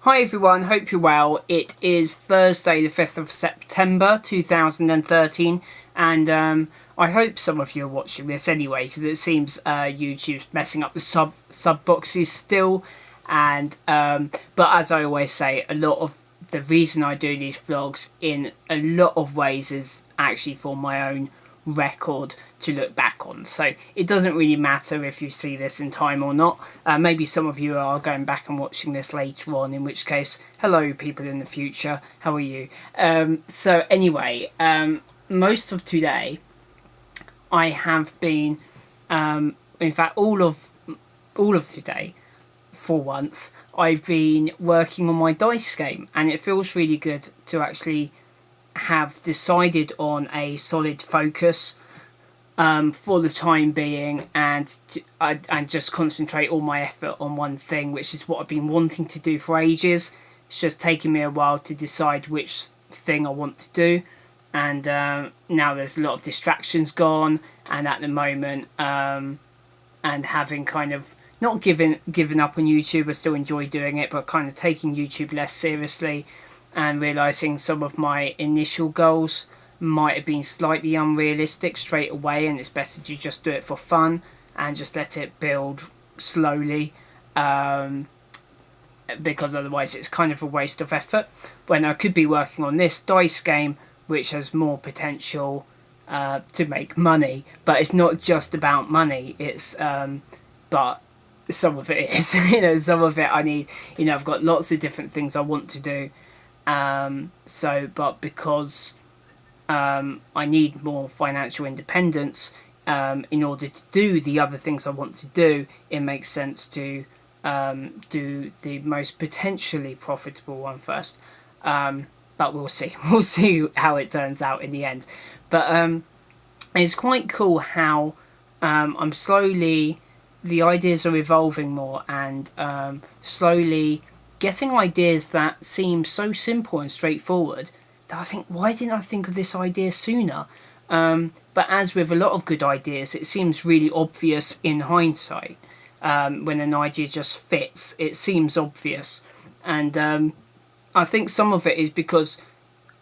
Hi everyone, hope you're well. It is Thursday the 5th of September 2013 and I hope some of you are watching this anyway, because it seems YouTube's messing up the sub boxes still, and but as I always say, a lot of the reason I do these vlogs in a lot of ways is actually for my own record to look back on, so it doesn't really matter if you see this in time or not. Maybe some of you are going back and watching this later on, in which case, hello people in the future, how are you? So anyway, most of today I have been, in fact all of today, for once, I've been working on my dice game, and it feels really good to actually have decided on a solid focus for the time being, and just concentrate all my effort on one thing, which is what I've been wanting to do for ages. It's just taken me a while to decide which thing I want to do, and now there's a lot of distractions gone, and at the moment and having kind of not given up on YouTube, I still enjoy doing it, but kind of taking YouTube less seriously, and realising some of my initial goals might have been slightly unrealistic straight away, and it's better to just do it for fun and just let it build slowly, because otherwise it's kind of a waste of effort, when I could be working on this dice game which has more potential to make money. But it's not just about money, it's but some of it is some of it I need, I've got lots of different things I want to do, but because I need more financial independence in order to do the other things I want to do, it makes sense to do the most potentially profitable one first. But we'll see how it turns out in the end. But it's quite cool how I'm slowly, the ideas are evolving more, and slowly getting ideas that seem so simple and straightforward that I think, why didn't I think of this idea sooner? But as with a lot of good ideas, it seems really obvious in hindsight. When an idea just fits, it seems obvious. And I think some of it is because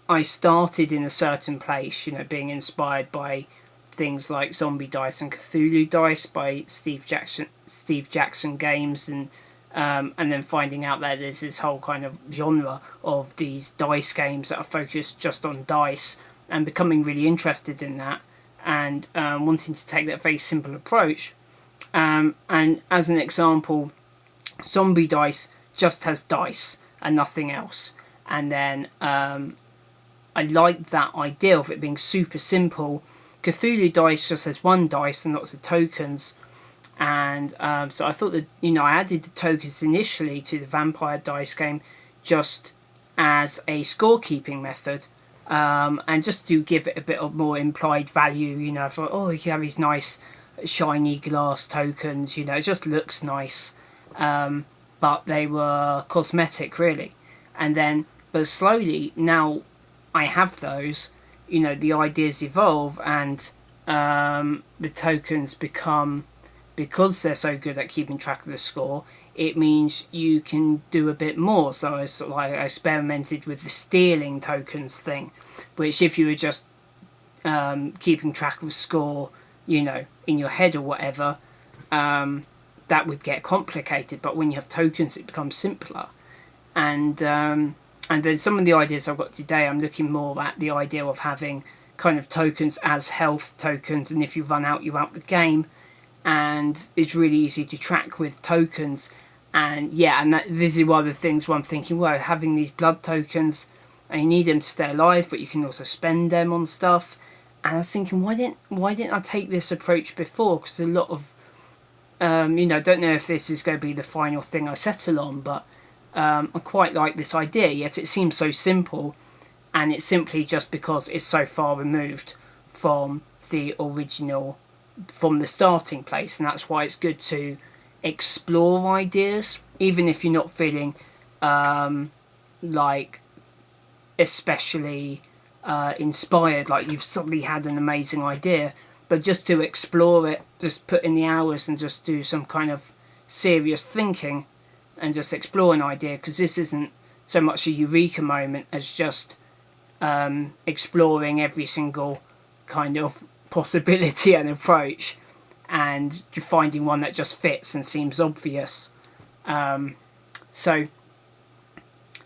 I started in a certain place, being inspired by things like Zombie Dice and Cthulhu Dice by Steve Jackson Games, and then finding out that there's this whole kind of genre of these dice games that are focused just on dice, and becoming really interested in that, and wanting to take that very simple approach. And as an example, Zombie Dice just has dice and nothing else, and then I liked that idea of it being super simple. Cthulhu Dice just has one dice and lots of tokens, and so I thought that I added the tokens initially to the Vampire Dice game just as a scorekeeping method, and just to give it a bit of more implied value. I thought, you can have these nice shiny glass tokens, it just looks nice, but they were cosmetic really. And then, but slowly now I have those, the ideas evolve, and the tokens become, because they're so good at keeping track of the score, it means you can do a bit more. So I experimented with the stealing tokens thing, which if you were just keeping track of score, in your head or whatever, that would get complicated. But when you have tokens, it becomes simpler. And then some of the ideas I've got today, I'm looking more at the idea of having kind of tokens as health tokens, and if you run out, you're out the game, and it's really easy to track with tokens. And this is one of the things where I'm thinking, well, having these blood tokens, and you need them to stay alive, but you can also spend them on stuff. And I was thinking, why didn't I take this approach before? Because a lot of I don't know if this is going to be the final thing I settle on, but I quite like this idea, yet it seems so simple, and it's simply just because it's so far removed from the original, from the starting place, and that's why it's good to explore ideas, even if you're not feeling like especially inspired, like you've suddenly had an amazing idea, but just to explore it, just put in the hours and just do some kind of serious thinking, and just explore an idea, because this isn't so much a eureka moment as just exploring every single kind of possibility and approach, and finding one that just fits and seems obvious. So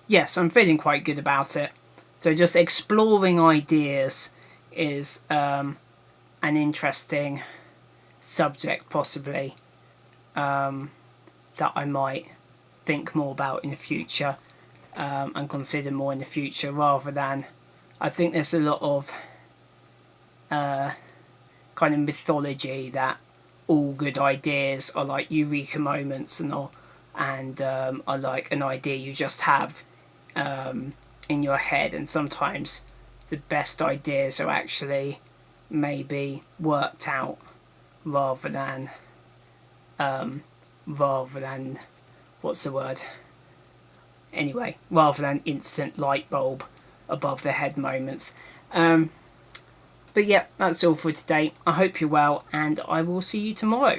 yes, I'm feeling quite good about it. So just exploring ideas is an interesting subject, possibly, that I might think more about in the future, and consider more in the future, rather than, I think there's a lot of kind of mythology that all good ideas are like eureka moments and all, and are like an idea you just have in your head, and sometimes the best ideas are actually maybe worked out, rather than what's the word? Anyway, rather than instant light bulb above the head moments. But yeah, that's all for today. I hope you're well, and I will see you tomorrow.